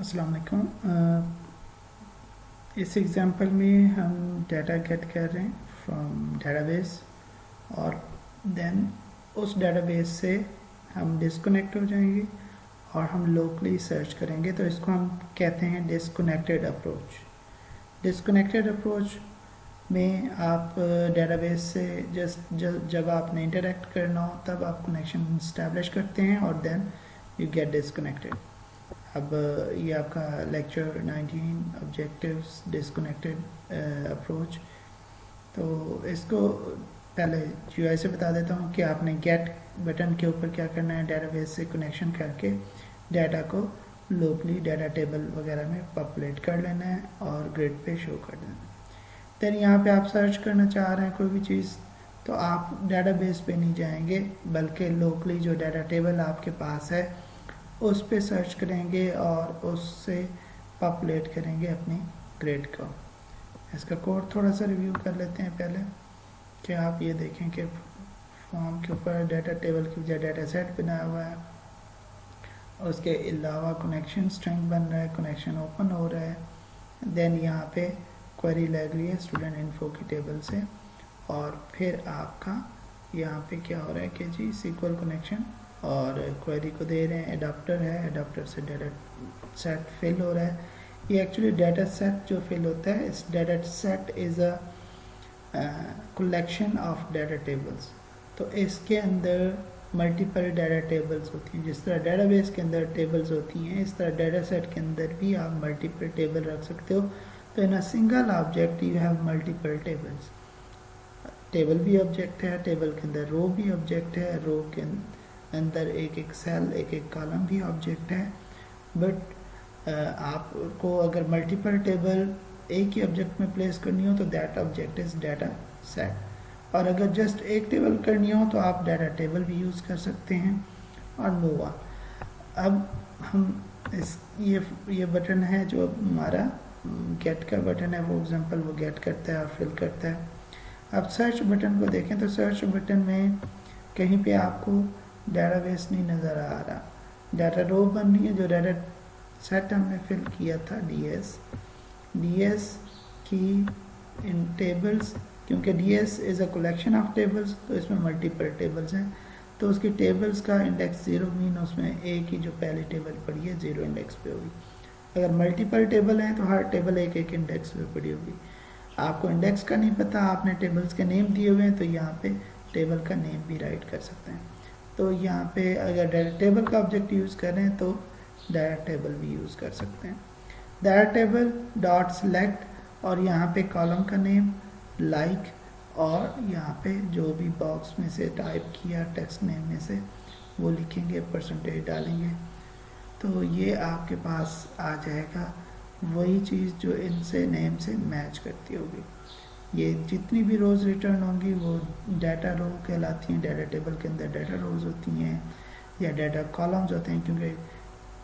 अस्सलाम वालेकुम। इस एग्जांपल में हम डाटा गेट कर रहे हैं फ्रॉम डेटाबेस और देन उस डेटाबेस से हम डिस्कनेक्ट हो जाएंगे और हम लोकली सर्च करेंगे। तो इसको हम कहते हैं डिस्कनेक्टेड अप्रोच। डिस्कनेक्टेड अप्रोच में आप डेटाबेस से जब आपने इंटरेक्ट करना हो तब आप कनेक्शन इस्टेब्लिश करते हैं और देन यू गेट डिस्कनेक्टेड। अब ये आपका लेक्चर 19 ऑब्जेक्टिव्स डिस्कनेक्टेड अप्रोच। तो इसको पहले यूआई से बता देता हूँ कि आपने गेट बटन के ऊपर क्या करना है, डेटाबेस से कनेक्शन करके डाटा को लोकली डाटा टेबल वगैरह में पॉपुलेट कर लेना है और ग्रिड पे शो कर देना है। देन यहाँ पे आप सर्च करना चाह रहे हैं कोई भी चीज़ तो आप डेटाबेस पे नहीं जाएंगे बल्कि लोकली जो डाटा टेबल आपके पास है उस पे सर्च करेंगे और उससे पॉपुलेट करेंगे अपनी ग्रिड को। इसका कोड थोड़ा सा रिव्यू कर लेते हैं पहले कि आप ये देखें कि फॉर्म के ऊपर डाटा टेबल की बजाय डाटा सेट बनाया हुआ है। उसके अलावा कनेक्शन स्ट्रिंग बन रहा है, कनेक्शन ओपन हो रहा है। देन यहाँ पे क्वेरी लग रही है स्टूडेंट इन्फो की टेबल से और फिर आपका यहाँ पे क्या हो रहा है कि जी सीक्वल कनेक्शन और क्वेरी को दे रहे हैं। एडाप्टर है, एडाप्टर से डाटा सेट फिल हो रहा है। ये एक्चुअली डाटा सेट जो फिल होता है, इस data set is a collection of data tables. तो इसके अंदर मल्टीपल डाटा टेबल्स होती हैं। जिस तरह डेटाबेस के अंदर टेबल्स होती हैं इस तरह डाटा सेट के अंदर भी आप मल्टीपल टेबल रख सकते हो। तो in a single object you have multiple tables. Table भी ऑब्जेक्ट है, टेबल के अंदर रो भी ऑब्जेक्ट है, रो के अंदर एक एक सेल एक एक कॉलम भी ऑब्जेक्ट है। बट आपको अगर मल्टीपल टेबल एक ही ऑब्जेक्ट में प्लेस करनी हो तो that object is data set. और अगर जस्ट एक टेबल करनी हो तो आप डाटा टेबल भी यूज़ कर सकते हैं और मूव ऑन। अब हम ये बटन है जो हमारा गेट का बटन है, वो एग्जांपल वो गेट करता है और फिल करता है। अब सर्च बटन को देखें तो सर्च बटन में कहीं पे आपको डेटाबेस नहीं नज़र आ रहा, डाटा रो बन रही है जो डाटा सेट हमने फिल किया था डीएस की इन टेबल्स। क्योंकि DS is a collection of tables तो इसमें मल्टीपल टेबल्स हैं तो उसकी टेबल्स का इंडेक्स 0 मीन उसमें एक ही जो पहली टेबल पड़ी है 0 इंडेक्स पे होगी। अगर मल्टीपल टेबल हैं तो हर टेबल एक एक इंडेक्स पे पड़ी होगी। आपको इंडेक्स का नहीं पता, आपने टेबल्स के नेम दिए हुए हैं तो यहाँ पे टेबल का नेम भी राइट कर सकते हैं। तो यहाँ पे अगर डाटा टेबल का ऑब्जेक्ट यूज़ करें तो डाटा टेबल भी यूज़ कर सकते हैं। डाटा टेबल डॉट सेलेक्ट और यहाँ पे कॉलम का नेम लाइक और यहाँ पे जो भी बॉक्स में से टाइप किया टेक्स्ट नेम में से वो लिखेंगे, परसेंटेज डालेंगे तो ये आपके पास आ जाएगा वही चीज़ जो इनसे नेम से मैच करती होगी। ये जितनी भी रोज़ रिटर्न होंगी वो डाटा रो कहलाती हैं। डाटा टेबल के अंदर डाटा रोज़ होती हैं या डाटा कॉलम्स होते हैं क्योंकि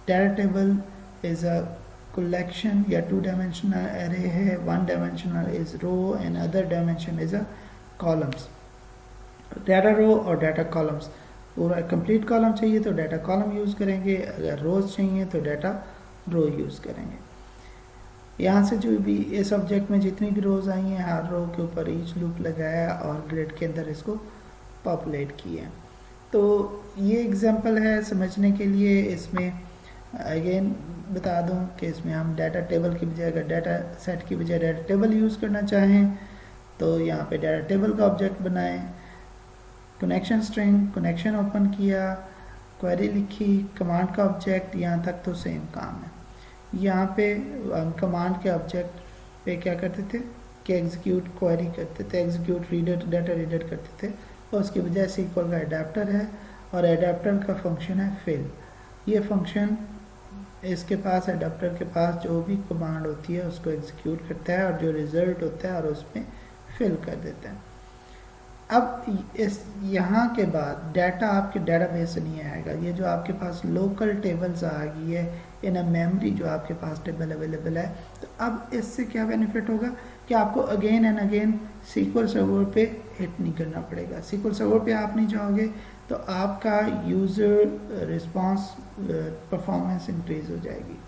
data table is a collection या 2 डायमेंशनल एरे है। 1 dimensional is row and other dimension is a columns. Data row और डाटा कॉलम्स, पूरा कंप्लीट कॉलम चाहिए तो डाटा कॉलम यूज़ करेंगे, अगर रोज़ चाहिए तो डाटा रो यूज़ करेंगे। यहाँ से जो भी इस ऑब्जेक्ट में जितनी भी रोज़ आई हैं हर रो के ऊपर ईच लूप लगाया और ग्रिड के अंदर इसको पॉपुलेट किया। तो ये एग्जांपल है समझने के लिए। इसमें अगेन बता दूं कि इसमें हम डाटा टेबल की बजाय अगर डाटा सेट की बजाय डाटा टेबल यूज़ करना चाहें तो यहाँ पे डाटा टेबल का ऑब्जेक्ट बनाएं, कनेक्शन स्ट्रिंग, कनेक्शन ओपन किया, क्वेरी लिखी, कमांड का ऑब्जेक्ट, यहाँ तक तो सेम काम है। यहाँ पे कमांड के ऑब्जेक्ट पे क्या करते थे कि एग्जीक्यूट क्वेरी करते थे, एग्जीक्यूट रीडर डाटा रीडर करते थे और उसके बजाय सीक्वल का एडाप्टर है और एडाप्टर का फंक्शन है फिल। ये फंक्शन इसके पास एडाप्टर के पास जो भी कमांड होती है उसको एग्जीक्यूट करता है और जो रिजल्ट होता है और उसमें फिल कर देता है। अब इस यहाँ के बाद डाटा आपके डेटाबेस से नहीं आएगा, ये जो आपके पास लोकल टेबल्स आ गई है इन अ मेमोरी जो आपके पास टेबल अवेलेबल है। तो अब इससे क्या बेनिफिट होगा कि आपको again and again SQL server पे हिट नहीं करना पड़ेगा। सीक्वल सर्वर पे आप नहीं जाओगे तो आपका यूज़र रिस्पांस परफॉर्मेंस इंक्रीज हो जाएगी।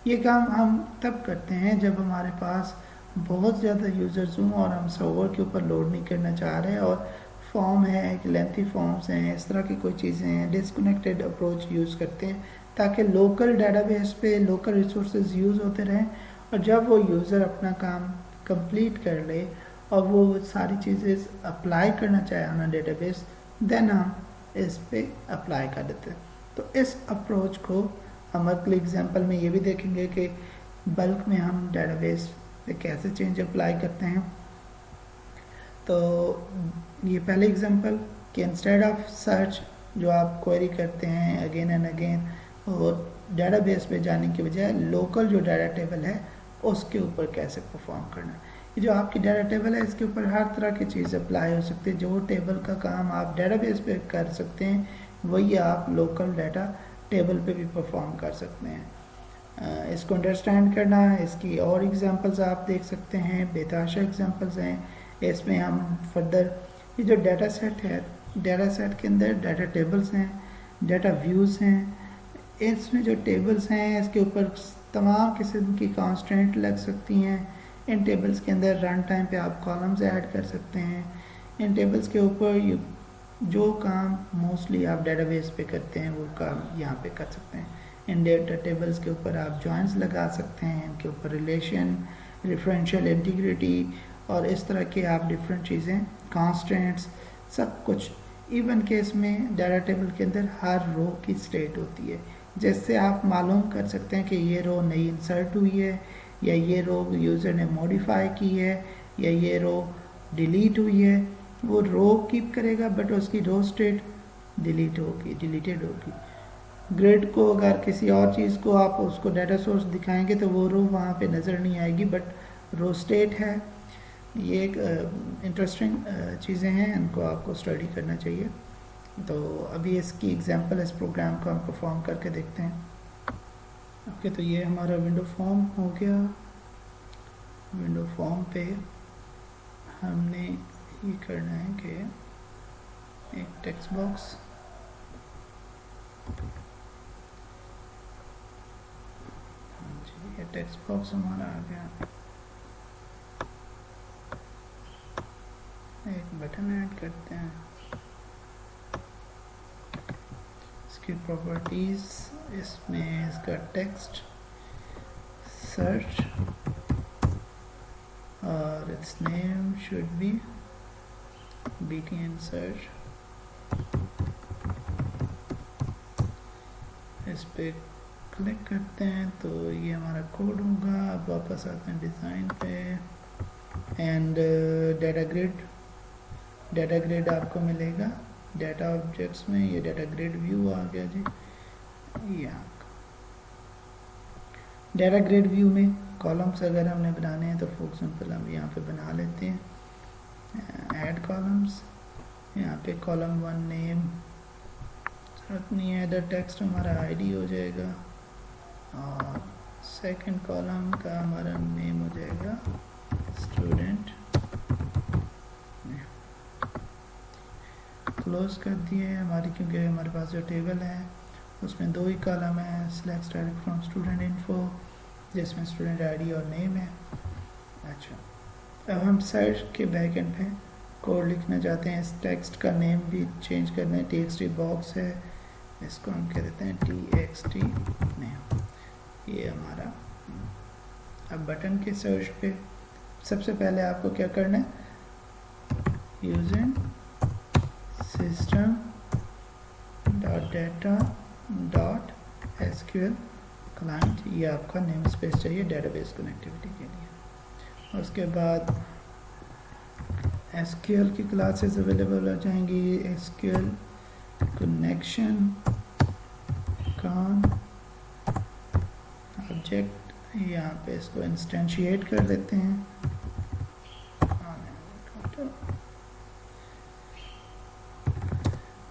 ये काम हम तब करते हैं जब हमारे पास बहुत ज़्यादा यूज़र्स हों और हम सर्वर के ऊपर लोड नहीं करना चाह रहे और फॉर्म है, लेंथी फॉर्म्स हैं, इस तरह की कोई चीज़ें हैं, डिस्कनेक्टेड अप्रोच यूज़ करते हैं ताकि लोकल डेटाबेस पे लोकल रिसोर्सेज यूज़ होते रहें और जब वो यूज़र अपना काम कंप्लीट कर ले और वो सारी चीज़ें अप्लाई करना चाहे ऑन डेटाबेस, देन हम इस पे अप्लाई कर देते हैं। तो इस अप्रोच को हम अगले एग्जांपल में ये भी देखेंगे कि बल्क में हम डेटाबेस पे कैसे चेंज अप्लाई करते हैं। तो ये पहले एग्जांपल कि इंस्टेड ऑफ सर्च जो आप क्वेरी करते हैं अगेन एंड अगेन और डेटाबेस पे जाने के बजाय लोकल जो डाटा टेबल है उसके ऊपर कैसे परफॉर्म करना है। ये जो आपकी डाटा टेबल है इसके ऊपर हर तरह की चीज़ अप्लाई हो सकती है। जो टेबल का काम आप डेटाबेस पे कर सकते हैं वही आप लोकल डाटा टेबल पे भी परफॉर्म कर सकते हैं। इसको अंडरस्टैंड करना है, इसकी और एग्जांपल्स आप देख सकते हैं, बेताशा एग्जांपल्स हैं। इसमें हम फर्दर ये जो डाटा सेट है, डाटा सेट के अंदर डाटा टेबल्स हैं, डाटा व्यूज़ हैं। इसमें जो टेबल्स हैं इसके ऊपर तमाम किस्म की कॉन्स्टेंट लग सकती हैं। इन टेबल्स के अंदर रन टाइम पे आप कॉलम्स ऐड कर सकते हैं। इन टेबल्स के ऊपर जो काम मोस्टली आप डेटाबेस पे करते हैं वो काम यहाँ पे कर सकते हैं। इन डेटा टेबल्स के ऊपर आप जॉइंट्स लगा सकते हैं, इनके ऊपर रिलेशन, रेफरेंशियल इंटीग्रिटी और इस तरह के आप डिफरेंट चीज़ें, कॉन्स्टेंट्स, सब कुछ। इवन केस में डाटा टेबल के अंदर हर रो की स्टेट होती है जिससे आप मालूम कर सकते हैं कि ये रो नई इंसर्ट हुई है या ये रो यूज़र ने मॉडिफाई की है या ये रो डिलीट हुई है। वो रो कीप करेगा बट उसकी रो स्टेट डिलीटेड होगी। ग्रिड को अगर किसी और चीज़ को आप उसको डाटा सोर्स दिखाएंगे तो वो रो वहाँ पे नज़र नहीं आएगी बट रो स्टेट है। ये एक इंटरेस्टिंग चीज़ें हैं, इनको आपको स्टडी करना चाहिए। तो अभी इसकी एग्जांपल इस प्रोग्राम को हम परफॉर्म करके देखते हैं। ओके, तो ये हमारा विंडो फॉर्म हो गया। विंडो फॉर्म पे हमने ये करना है कि एक टेक्स्ट बॉक्स ये टेक्स्ट बॉक्स हमारा आ गया। एक बटन ऐड करते हैं। इसकी प्रॉपर्टीज, इसमें इसका टेक्स्ट, सर्च और it's name should be BTN search. इस पे क्लिक करते हैं तो ये हमारा कोड होगा। अब वापस आते हैं डिज़ाइन पे एंड डाटा ग्रिड आपको मिलेगा डाटा ऑब्जेक्ट्स में। ये डाटा ग्रिड व्यू आ गया जी। यहाँ डाटा ग्रिड व्यू में कॉलम्स अगर हमने बनाने हैं तो फॉर एग्जांपल हम यहाँ पे बना लेते हैं ऐड कॉलम्स। यहाँ पे कॉलम 1 नेम जरूरत नहीं है, अदर टेक्स्ट हमारा ID हो जाएगा और सेकंड कॉलम का हमारा नेम हो जाएगा स्टूडेंट। क्लोज कर दिए हमारी, क्योंकि हमारे पास जो टेबल है उसमें 2 ही कॉलम है, select direct from student info जिसमें स्टूडेंट ID और नेम है। अच्छा, अब हम सर्च के बैक एंड पे कोड लिखना चाहते हैं। इस टेक्स्ट का नेम भी चेंज करना है। TXT बॉक्स है, इसको हम कह देते हैं TXT नेम। ये हमारा। अब बटन के सर्च पे सबसे पहले आपको क्या करना है, यूजिंग system.data.sql क्लाइंट, ये आपका नेम स्पेस चाहिए डेटाबेस कनेक्टिविटी के लिए। उसके बाद SQL की क्लासेस अवेलेबल हो जाएंगी। SQL कनेक्शन कॉन ऑब्जेक्ट, यहाँ पे इसको इंस्टेंशिएट कर देते हैं।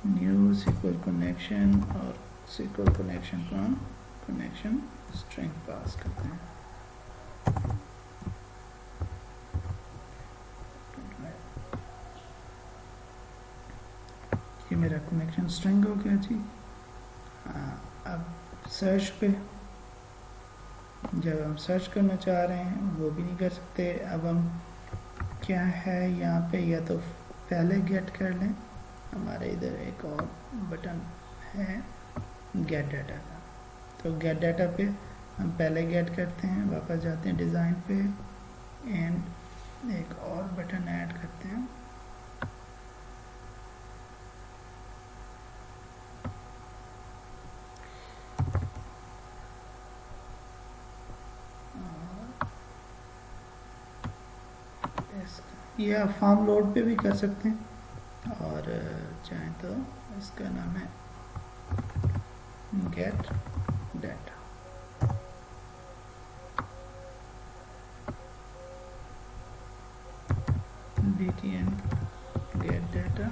न्यू SQL कनेक्शन और SQL connection con connection string pass करते हैं। ये मेरा कनेक्शन स्ट्रिंग हो गया जी। अब सर्च पे जब हम सर्च करना चाह रहे हैं वो भी नहीं कर सकते। अब हम क्या है यहाँ पे, या तो पहले गेट कर लें, हमारे इधर एक और बटन है गेट डाटा का, तो गेट डाटा पे हम पहले गेट करते हैं, वापस जाते हैं डिज़ाइन पे एंड एक और बटन ऐड करते हैं। ये आप फॉर्म लोड पे भी कर सकते हैं और चाहें तो इसका नाम है gate data. btn gate data.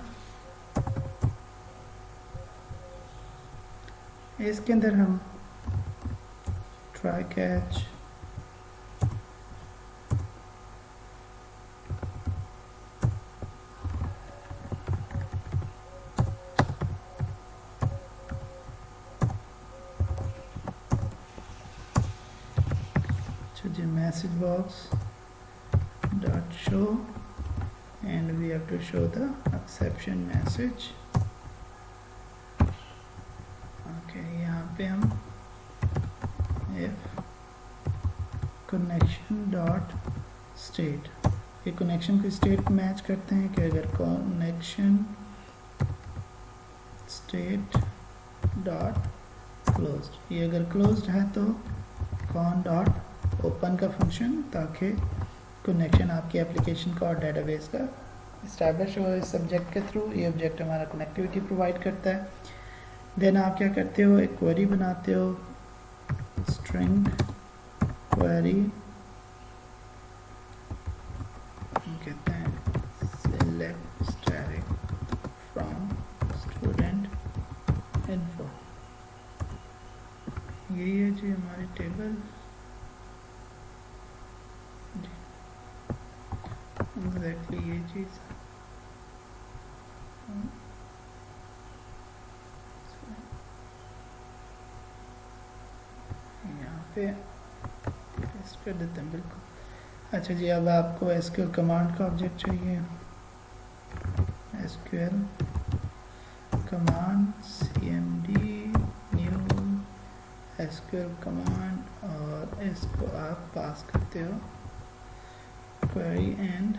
इसके अंदर हम try catch message box dot show and we have to show the exception message। okay, यहाँ पे हम if connection dot state, ये कनेक्शन को स्टेट मैच करते हैं कि अगर कनेक्शन स्टेट डॉट क्लोज्ड, ये अगर क्लोज्ड है तो कॉन डॉट ओपन का फंक्शन, ताकि कनेक्शन आपकी एप्लीकेशन का और डेटाबेस का इस्टेब्लिश हो इस सब्जेक्ट के थ्रू। ये ऑब्जेक्ट हमारा कनेक्टिविटी प्रोवाइड करता है। देन आप क्या करते हो, एक क्वेरी बनाते हो, स्ट्रिंग क्वेरी कहते हैं select static from student info। यही है जी हमारी टेबल, एग्जैक्टली ये चीज़। यहाँ पे इस पे देते हैं बिल्कुल। अच्छा जी, अब आपको एसक्यूएल कमांड का ऑब्जेक्ट चाहिए। SQL command cmd new SQL command, और इसको आप पास करते हो query and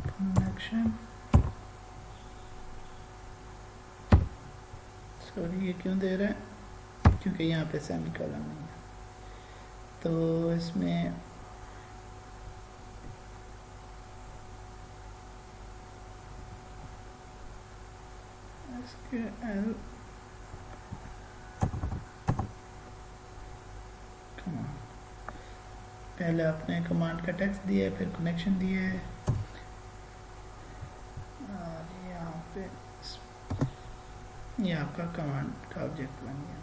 connection। सॉरी ये क्यों दे रहा है, क्योंकि यहाँ पे सेमीकोलन नहीं है, तो इसमें SQL कमांड, पहले आपने कमांड का टेक्स्ट दिया है, फिर कनेक्शन दिया है, और यहाँ पे ये आपका कमांड का ऑब्जेक्ट बन गया।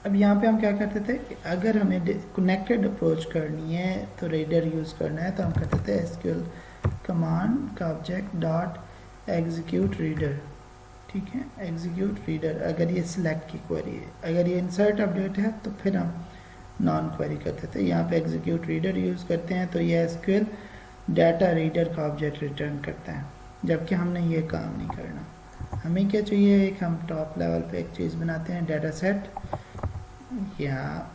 अब यहाँ पे हम क्या करते थे कि अगर हमें कनेक्टेड अप्रोच करनी है तो रीडर यूज़ करना है, तो हम करते थे एसक्यूएल कमांड का ऑब्जेक्ट डॉट एग्जीक्यूट रीडर। ठीक है, एग्जीक्यूट रीडर अगर ये सिलेक्ट की क्वेरी है, अगर ये इंसर्ट अपडेट है तो फिर हम नॉन क्वेरी करते थे। यहाँ पे एग्जीक्यूट रीडर यूज़ करते हैं तो ये एसक्यूएल डाटा रीडर का ऑब्जेक्ट रिटर्न करता है, जबकि हमने ये काम नहीं करना। हमें क्या चाहिए, एक हम टॉप लेवल पे एक चीज़ बनाते हैं, डाटा सेट या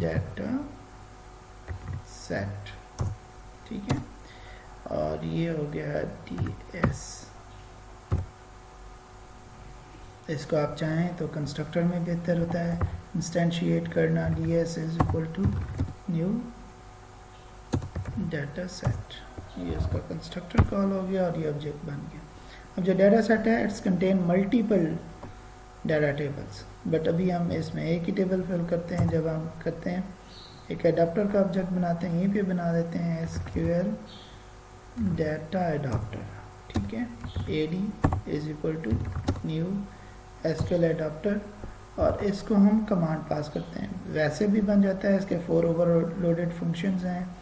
डाटा सेट। ठीक है, और ये हो गया ds। इसको आप चाहें तो कंस्ट्रक्टर में बेहतर होता है इंस्टेंशिएट करना, ds is equal to new data set. ये इसका कंस्ट्रक्टर कॉल हो गया और ये ऑब्जेक्ट बन गया। अब जो डाटा सेट है it's contain multiple data tables, but अभी हम इसमें एक ही टेबल फिल करते हैं। जब हम करते हैं एक एडाप्टर का ऑब्जेक्ट बनाते हैं, यहीं पे बना देते हैं एसक्यूएल डाटा एडाप्टर। ठीक है, ad is equal to new SQL adapter, और इसको हम कमांड पास करते हैं। वैसे भी बन जाता है, इसके 4 ओवरलोडेड फंक्शंस हैं,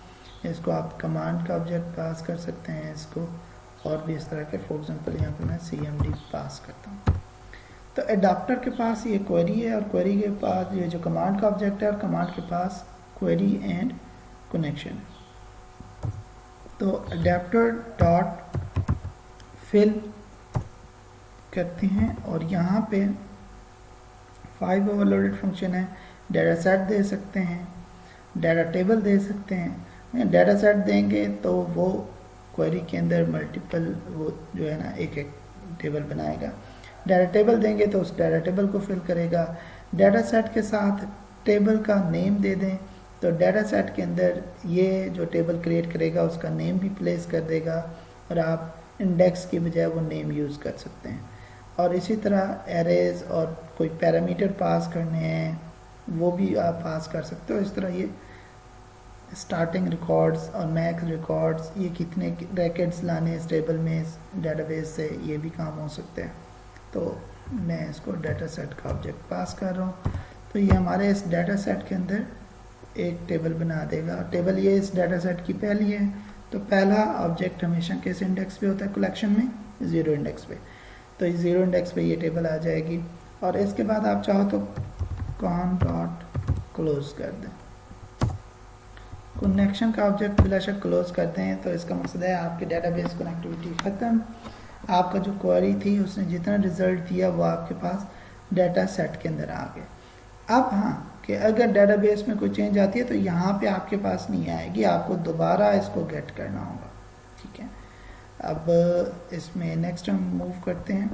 इसको आप कमांड का ऑब्जेक्ट पास कर सकते हैं इसको, और भी इस तरह के। फॉर एग्जांपल यहाँ पे मैं CMD पास करता हूँ। तो एडाप्टर के पास ये क्वेरी है, और क्वेरी के पास ये जो कमांड का ऑब्जेक्ट है, और कमांड के पास क्वेरी एंड कनेक्शन है। तो एडाप्टर डॉट फिल करते हैं, और यहाँ पे 5 ओवरलोडेड फंक्शन है। डाटा सेट दे सकते हैं, डाटा टेबल दे सकते हैं। डाटा सेट देंगे तो वो क्वेरी के अंदर मल्टीपल वो जो है ना एक एक टेबल बनाएगा। डाटा टेबल देंगे तो उस डाटा टेबल को फिल करेगा। डाटा सेट के साथ टेबल का नेम दे दें तो डाटा सेट के अंदर ये जो टेबल क्रिएट करेगा उसका नेम भी प्लेस कर देगा, और आप इंडेक्स की बजाय वो नेम यूज़ कर सकते हैं। और इसी तरह एरेज और कोई पैरामीटर पास करने हैं वो भी आप पास कर सकते हो। इस तरह ये स्टार्टिंग रिकॉर्ड्स और मैक्स रिकॉर्ड्स, ये कितने रैकेट्स लाने इस टेबल में इस डेटाबेस से, ये भी काम हो सकते हैं। तो मैं इसको डाटा सेट का ऑब्जेक्ट पास कर रहा हूँ, तो ये हमारे इस डाटा सेट के अंदर एक टेबल बना देगा। टेबल ये इस डाटा सेट की पहली है, तो पहला ऑब्जेक्ट हमेशा किस इंडेक्स पे होता है कलेक्शन में? 0 इंडेक्स पे। तो इस 0 इंडेक्स पे ये टेबल आ जाएगी, और इसके बाद आप चाहो तो कॉन डॉट क्लोज कर दें। कनेक्शन का ऑब्जेक्ट बिलाशक क्लोज करते हैं, तो इसका मकसद है आपकी डेटाबेस कनेक्टिविटी ख़त्म। आपका जो क्वेरी थी उसने जितना रिजल्ट दिया वो आपके पास डाटा सेट के अंदर आ गए। अब हाँ, कि अगर डेटाबेस में कोई चेंज आती है तो यहाँ पे आपके पास नहीं आएगी, आपको दोबारा इसको गेट करना होगा। ठीक है, अब इसमें नेक्स्ट हम मूव करते हैं।